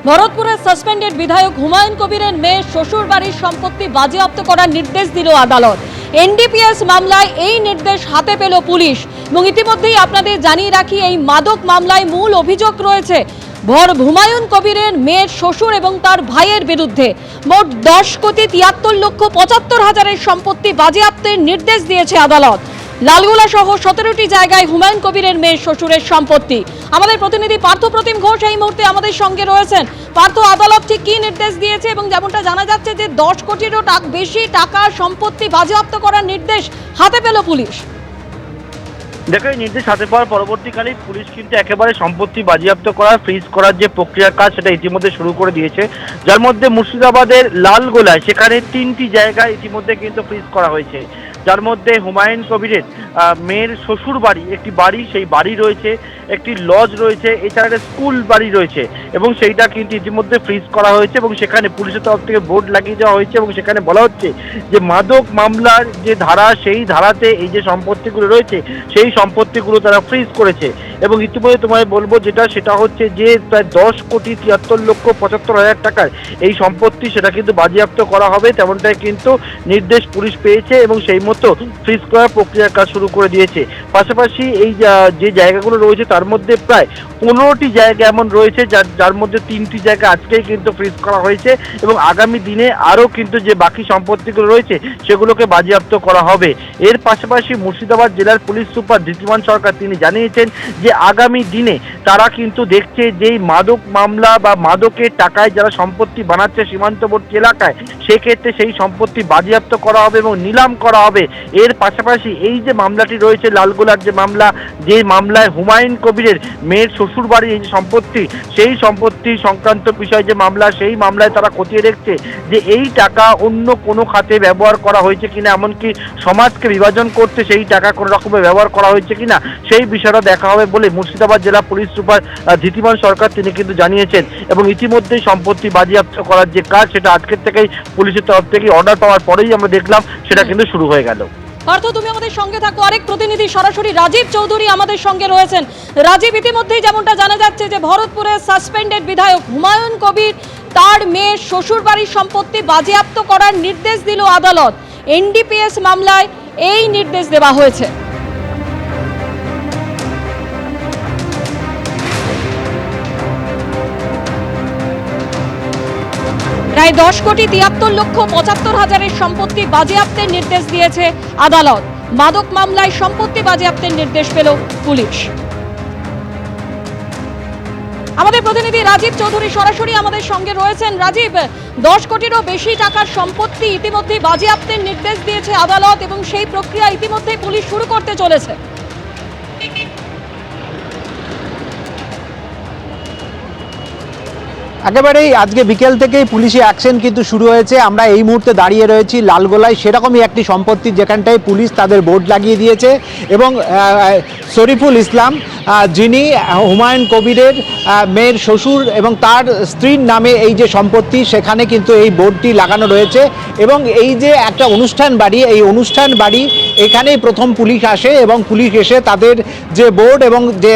ভরতপুরের suspended বিধায়ক হুমায়ুন কবিরের মেয়ে শ্বশুর বাড়ির সম্পত্তি বাজেয়াপ্ত করার নির্দেশ দিল আদালত। এনডিপিএস মামলায় এই নির্দেশ হাতে পেল পুলিশ। এবং ইতিমধ্যেই আপনাদের জানিয়ে রাখি, এই মাদক মামলায় মূল অভিযোগ রয়েছে হুমায়ুন কবিরের মেয়ের শ্বশুর এবং তার ভাইয়ের বিরুদ্ধে। মোট 10,73,75,000 সম্পত্তি বাজেয়াপ্তের নির্দেশ দিয়েছে আদালত। লালগোলা সহ 17টি জায়গায় হুমায়ুন কবিরের মেয়ের শ্বশুরের সম্পত্তি। আমাদের প্রতিনিধি পার্থ প্রতিম ঘোষ এই মুহূর্তে আমাদের সঙ্গে রয়েছেন। পার্থ, আদালত ঠিক কি নির্দেশ দিয়েছে এবং যেমনটা জানা যাচ্ছে যে 10 কোটিরও বেশি টাকা সম্পত্তি বাজেয়াপ্ত করার নির্দেশ হাতে পেল পুলিশ। দেখো, এই নির্দেশ হাতে পাওয়ার পরবর্তীকালে পুলিশ কিন্তু একেবারে সম্পত্তি বাজেয়াপ্ত করা, ফ্রিজ করার যে প্রক্রিয়ার কাজ সেটা ইতিমধ্যে শুরু করে দিয়েছে। যার মধ্যে মুর্শিদাবাদের লালগোলায় সেখানে 3টি জায়গায় ইতিমধ্যে কিন্তু ফ্রিজ করা হয়েছে। যার মধ্যে হুমায়ুন কবিরের মেয়ের শ্বশুর বাড়ি, একটি বাড়ি, সেই বাড়ি রয়েছে, একটি লজ রয়েছে, এছাড়া একটা স্কুল বাড়ি রয়েছে এবং সেইটা কিন্তু ইতিমধ্যে ফ্রিজ করা হয়েছে এবং সেখানে পুলিশের তরফ থেকে বোর্ড লাগিয়ে দেওয়া হয়েছে এবং সেখানে বলা হচ্ছে যে মাদক মামলার যে ধারা, সেই ধারাতে এই যে সম্পত্তিগুলো রয়েছে সেই সম্পত্তিগুলো তারা ফ্রিজ করেছে। এবং ইতিমধ্যে তোমায় বলবো সেটা হচ্ছে যে প্রায় 10,73,75,000 টাকার এই সম্পত্তি, সেটা কিন্তু বাজেয়াপ্ত করা হবে, তেমনটাই কিন্তু নির্দেশ পুলিশ পেয়েছে এবং সেই মতো ফ্রিজ করার প্রক্রিয়ার কাজ শুরু করে দিয়েছে। পাশাপাশি এই যে জায়গাগুলো রয়েছে তার মধ্যে প্রায় 15টি জায়গা এমন রয়েছে যার মধ্যে 3টি জায়গা আজকেই কিন্তু ফ্রিজ করা হয়েছে এবং আগামী দিনে আরও কিন্তু যে বাকি সম্পত্তিগুলো রয়েছে সেগুলোকে বাজেয়াপ্ত করা হবে। এর পাশাপাশি মুর্শিদাবাদ জেলার পুলিশ সুপার ধৃতিমান সরকার তিনি জানিয়েছেন যে আগামী দিনে তারা কিন্তু দেখছে যে এই মাদক মামলা বা মাদকের টাকায় যারা সম্পত্তি বানাচ্ছে সীমান্তবর্তী এলাকায়, সেক্ষেত্রে সেই সম্পত্তি বাজেয়াপ্ত করা হবে এবং নিলাম করা হবে। এর পাশাপাশি এই যে মামলাটি রয়েছে লালগোলার যে মামলা, যে মামলায় হুমায়ুন কবিরের মেয়ের শ্বশুর বাড়ির এই যে সম্পত্তি, সেই সম্পত্তি সংক্রান্ত বিষয় যে মামলা, সেই মামলায় তারা খতিয়ে দেখছে যে এই টাকা অন্য কোনো খাতে ব্যবহার করা হয়েছে কিনা, এমনকি সমাজকে বিভাজন করতে সেই টাকা কোনো রকমের ব্যবহার করা হয়েছে কিনা, সেই বিষয়টা দেখা হবে বলে মুর্শিদাবাদ জেলা পুলিশ সুপার ধৃতিমান সরকার তিনি কিন্তু জানিয়েছেন। এবং ইতিমধ্যেই সম্পত্তি বাজেয়াপ্ত করার যে কাজ, সেটা আজকের থেকেই পুলিশের তরফ থেকে অর্ডার পাওয়ার পরেই আমরা দেখলাম সেটা কিন্তু শুরু হয়ে গেল। পার্থ, তুমি আমাদের সঙ্গে থাকো। আরেক প্রতিনিধি সরাসরি রাজীব চৌধুরী আমাদের সঙ্গে রয়েছেন। রাজীব, ইতিমধ্যেই যেমনটা জানা যাচ্ছে যে ভরতপুরের সাসপেন্ডেড বিধায়ক হুমায়ুন কবির তার মেয়ের শ্বশুর বাড়ির সম্পত্তি বাজেয়াপ্ত করার নির্দেশ দিল আদালত। এনডিপিএস মামলায় এই নির্দেশ দেওয়া হয়েছে। প্রায় 10,73,75,000 সম্পত্তি বাজেয়াপ্তের নির্দেশ দিয়েছে আদালত। মাদক মামলায় সম্পত্তি বাজেয়াপ্তের নির্দেশ পেল পুলিশ। আমাদের প্রতিনিধি রাজীব চৌধুরী সরাসরি আমাদের সঙ্গে রয়েছেন। রাজীব, 10 কোটিরও বেশি টাকার সম্পত্তি ইতিমধ্যে বাজেয়াপ্তের নির্দেশ দিয়েছে আদালত এবং সেই প্রক্রিয়া ইতিমধ্যে পুলিশ শুরু করতে চলেছে। একেবারেই আজকে বিকেল থেকেই পুলিশি অ্যাকশন কিন্তু শুরু হয়েছে। আমরা এই মুহূর্তে দাঁড়িয়ে রয়েছি লালগোলায়, সেরকমই একটি সম্পত্তি যেখানটায় পুলিশ তাদের বোর্ড লাগিয়ে দিয়েছে এবং শরীফুল ইসলাম, যিনি হুমায়ুন কবিরের মেয়ের শ্বশুর এবং তার স্ত্রীর নামে এই যে সম্পত্তি, সেখানে কিন্তু এই বোর্ডটি লাগানো রয়েছে। এবং এই যে একটা অনুষ্ঠান বাড়ি, এই অনুষ্ঠান বাড়ি এখানেই প্রথম পুলিশ আসে এবং পুলিশ এসে তাদের যে বোর্ড এবং যে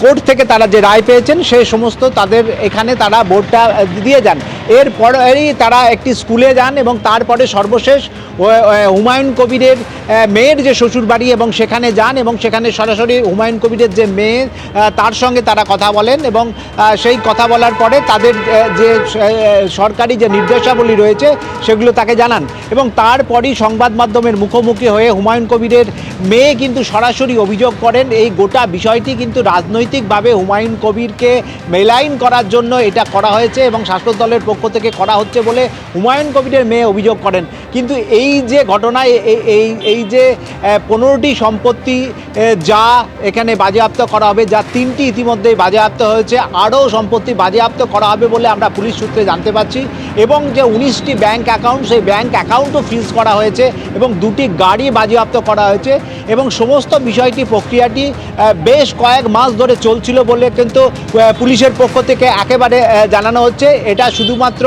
কোর্ট থেকে তারা যে রায় পেয়েছেন সেই সমস্ত তাদের এখানে তারা বোর্ডটা দিয়ে যান। এরপরেই তারা একটি স্কুলে যান এবং তারপরে সর্বশেষ হুমায়ুন কবিরের মেয়ের যে শ্বশুর বাড়ি এবং সেখানে যান এবং সেখানে সরাসরি হুমায়ুন কবিরের যে মেয়ে তার সঙ্গে তারা কথা বলেন এবং সেই কথা বলার পরে তাদের যে সরকারি যে নির্দেশাবলী রয়েছে সেগুলো তাকে জানান এবং তারপরই সংবাদ মাধ্যমের মুখোমুখি হয়ে হুমায়ুন কবিরের মেয়ে কিন্তু সরাসরি অভিযোগ করেন এই গোটা বিষয়টি কিন্তু রাজনৈতিকভাবে হুমায়ুন কবিরকে মেলাইন করার জন্য এটা করা হয়েছে এবং শাসক দলের পক্ষ থেকে করা হচ্ছে বলে হুমায়ুন কবিরের মেয়ে অভিযোগ করেন। কিন্তু এই যে ঘটনায় এই যে 15টি সম্পত্তি যা এখানে বাজেয়াপ্ত করা হবে, যা 3টি ইতিমধ্যেই বাজেয়াপ্ত হয়েছে, আরও সম্পত্তি বাজেয়াপ্ত করা হবে বলে আমরা পুলিশ সূত্রে জানতে পারছি। এবং যে 19টি ব্যাংক অ্যাকাউন্ট, সেই ব্যাংক অ্যাকাউন্টও ফ্রিজ করা হয়েছে এবং 2টি গাড়ি বাজেয়াপ্ত করা হয়েছে এবং সমস্ত বিষয়টি প্রক্রিয়াটি বেশ কয়েক মাস ধরে চলছিল বলে কিন্তু পুলিশের পক্ষ থেকে একেবারে জানানো হচ্ছে। এটা শুধুমাত্র শুধুমাত্র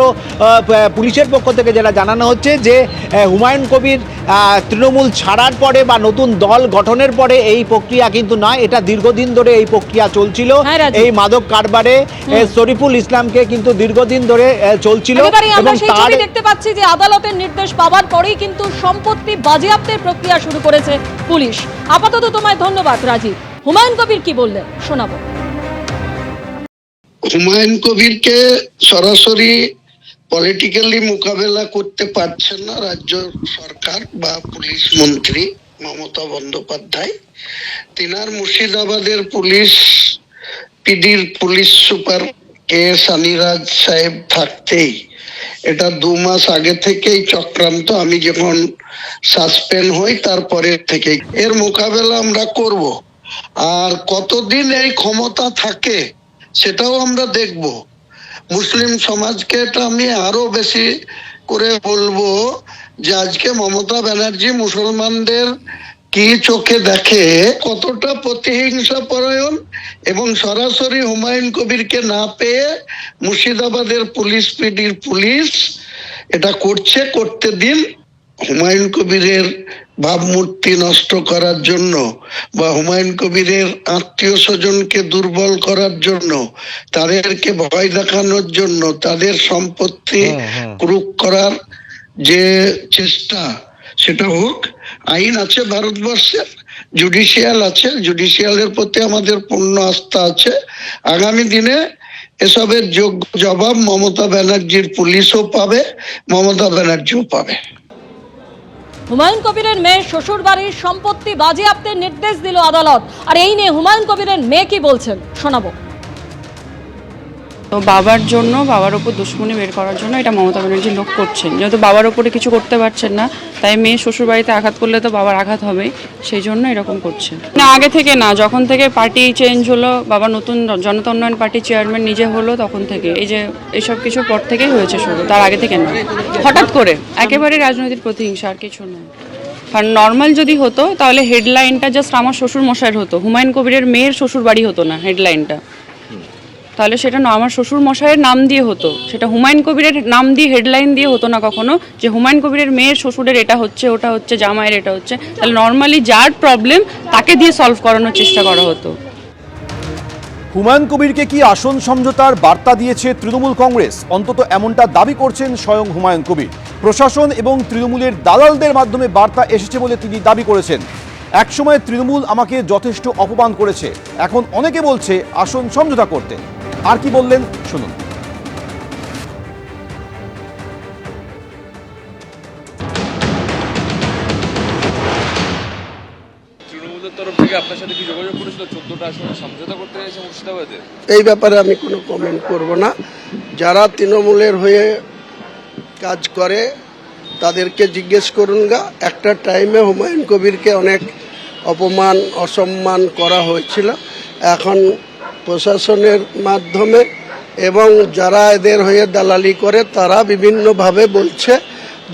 পুলিশের পক্ষ থেকে যেটা জানানো হচ্ছে যে হুমায়ুন কবির তৃণমূল ছাড়ার পরে বা নতুন দল গঠনের পরে এই প্রক্রিয়া কিন্তু নয়, এটা দীর্ঘদিন ধরে এই প্রক্রিয়া চলছিল। এই মাদক কারবারে শরীফুল ইসলামকে কিন্তু দীর্ঘদিন ধরে চলছিল এবং তার দেখতে পাচ্ছি যে আদালতের নির্দেশ পাওয়ার পরেই কিন্তু সম্পত্তি বাজেয়াপ্তের প্রক্রিয়া শুরু করেছে পুলিশ। আপাতত তোমায় ধন্যবাদ রাজীব। হুমায়ুন কবির কি বললেন শোনাবো। হুমায়ুন কবিরকে সরাসরি পলিটিক্যালি মোকাবেলা করতে পারছেন না রাজ্য সরকার বা পুলিশ মন্ত্রী মমতা বন্দ্যোপাধ্যায়। তিনার মুর্শিদাবাদের পুলিশ পিডির পুলিশ সুপার কে সানিরাজ সাহেব থাকতেই এটা 2 মাস আগে থেকেই চক্রান্ত। আমি যখন সাসপেন্ড হই তারপরে থেকে এর মোকাবেলা আমরা করব। আর কতদিন এই ক্ষমতা থাকে সেটাও আমরা দেখব। মুসলিম সমাজকে এটা আমি আরো বেশি করে বলবো যে আজকে মমতা ব্যানার্জি মুসলমানদের কি চোখে দেখে, কতটা প্রতিহিংসা পরায়ণ, এবং সরাসরি হুমায়ুন কবিরকে না পেয়ে মুর্শিদাবাদের পুলিশ পিডির পুলিশ এটা করতে দিন। হুমায়ুন কবিরের ভাবমূর্তি নষ্ট করার জন্য বা হুমায়ুন কবিরের আত্মীয় স্বজনকে দুর্বল করার জন্য, তাদেরকে ভয় দেখানোর জন্য, তাদের সম্পত্তি ক্রুক করার যে চেষ্টা সেটা হোক। আইন আছে ভারতবর্ষের, জুডিশিয়াল আছে, জুডিশিয়ালের প্রতি আমাদের পূর্ণ আস্থা আছে। আগামী দিনে এসবের যোগ্য জবাব মমতা ব্যানার্জির পুলিশও পাবে, মমতা ব্যানার্জিও পাবে। হুমায়ুন কবিরের মেয়ের শ্বশুর বাড়ির সম্পত্তি বাজেয়াপ্তের নির্দেশ দিল আদালত। আর এই নিয়ে হুমায়ুন কবিরের মেয়ে কি বলছেন শোনাবো। তো বাবার জন্য, বাবার ওপর দুশ্মনী বের করার জন্য এটা মমতা ব্যানার্জি লোক করছেন। যেহেতু বাবার ওপরে কিছু করতে পারছেন না, তাই মেয়ে শ্বশুর বাড়িতে আঘাত করলে তো বাবার আঘাত হবেই, সেই জন্য এরকম করছে। না, আগে থেকে না, যখন থেকে পার্টি চেঞ্জ হলো, বাবা নতুন জনতা উন্নয়ন পার্টির চেয়ারম্যান নিজে হলো, তখন থেকে এই যে এইসব কিছুর পর থেকেই হয়েছে শুরু, তার আগে থেকে না। হঠাৎ করে একেবারে রাজনৈতিক প্রতিহিংসা, আর কিছু নয়। কারণ নর্মাল যদি হতো তাহলে হেডলাইনটা জাস্ট আমার শ্বশুর মশাইয়ের হতো, হুমায়ুন কবিরের মেয়ের শ্বশুর বাড়ি হতো না হেডলাইনটা। তাহলে সেটা আমার শ্বশুর মশাইয়ের নাম দিয়ে হতো, সেটা হুমায়ুন কবিরের নাম দিয়ে হেডলাইন দিয়ে হতো না কখনো যে হুমায়ুন কবিরের মেয়ের শ্বশুরের এটা হচ্ছে, ওটা হচ্ছে, জামাইয়ের এটা হচ্ছে। তাহলে নর্মালি যার প্রবলেম তাকে দিয়ে সলভ করানোর চেষ্টা করা হতো। হুমায়ুন কবিরকে কি আসন সমঝোতার বার্তা দিয়েছে তৃণমূল কংগ্রেস? অন্তত এমনটা দাবি করছেন স্বয়ং হুমায়ুন কবির। প্রশাসন এবং তৃণমূলের দালালদের মাধ্যমে বার্তা এসেছে বলে তিনি দাবি করেছেন। একসময় তৃণমূল আমাকে যথেষ্ট অপমান করেছে, এখন অনেকে বলছে আসন সমঝোতা করতে। আর কি বললেন শুনুন। তৃণমূলের তরফ থেকে আপনার সাথে কি যোগাযোগ করেছিল 14টা আসনে সমঝোতা করতে এসে মুর্শিদাবাদে? এই ব্যাপারে আমি কোনো কমেন্ট করব না। যারা তৃণমূলের হয়ে কাজ করে তাদেরকে জিজ্ঞেস করুন গা। একটা টাইমে হুমায়ুন কবিরকে অনেক অপমান অসম্মান করা হয়েছিল। এখন প্রশাসনের মাধ্যমে এবং যারা এদের হয়ে দালালি করে তারা বিভিন্নভাবে বলছে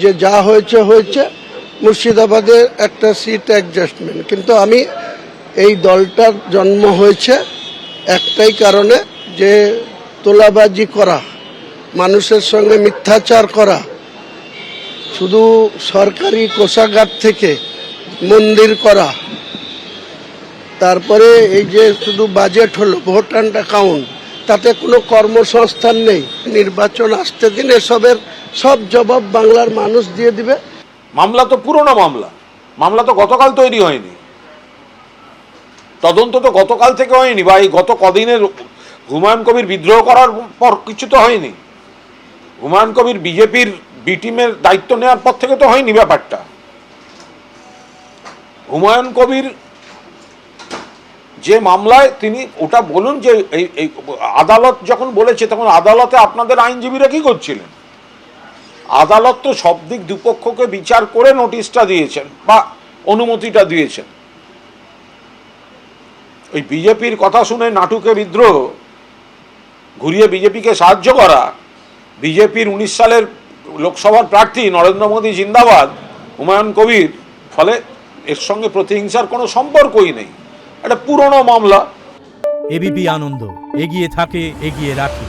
যে যা হয়েছে হয়েছে, মুর্শিদাবাদের একটা সিট অ্যাডজাস্টমেন্ট। কিন্তু আমি এই দলটার জন্ম হয়েছে একটাই কারণে, যে তোলাবাজি করা, মানুষের সঙ্গে মিথ্যাচার করা, শুধু সরকারি কোষাগার থেকে মন্দির করা, তারপরে এই যে শুধু বাজেট হলো, ভোট অ্যান্ড অ্যাকাউন্ট, তাতে কোনো কর্মসংস্থান নেই। নির্বাচন আসতে দিন এসবের সব জবাব বাংলার মানুষ দিয়ে দিবে। মামলা তো পুরনো মামলা তো গতকাল তৈরি হয়নি, তদন্ত তো গতকাল থেকে হয়নি, বা এই গত কদিনের হুমায়ুন কবির বিদ্রোহ করার পর কিছু তো হয়নি। হুমায়ুন কবির বিজেপির বি টিমের দায়িত্ব নেওয়ার পর থেকে তো হয়নি ব্যাপারটা। হুমায়ুন কবির যে মামলায় তিনি ওটা বলুন যে এই আদালত যখন বলেছে তখন আদালতে আপনাদের আইনজীবীরা কি করছিলেন? আদালত তো সব দিক দুপক্ষকে বিচার করে নোটিশটা দিয়েছেন বা অনুমতিটা দিয়েছেন। ওই বিজেপির কথা শুনে নাটুকে বিদ্রোহ, ঘুরিয়ে বিজেপিকে সাহায্য করা, বিজেপির 19 সালের লোকসভার প্রার্থী নরেন্দ্র মোদী জিন্দাবাদ, হুমায়ুন কবির, ফলে এর সঙ্গে প্রতিহিংসার কোনো সম্পর্কই নেই, একটা পুরনো মামলা। এবিপি আনন্দ, এগিয়ে থাকে, এগিয়ে রাখে।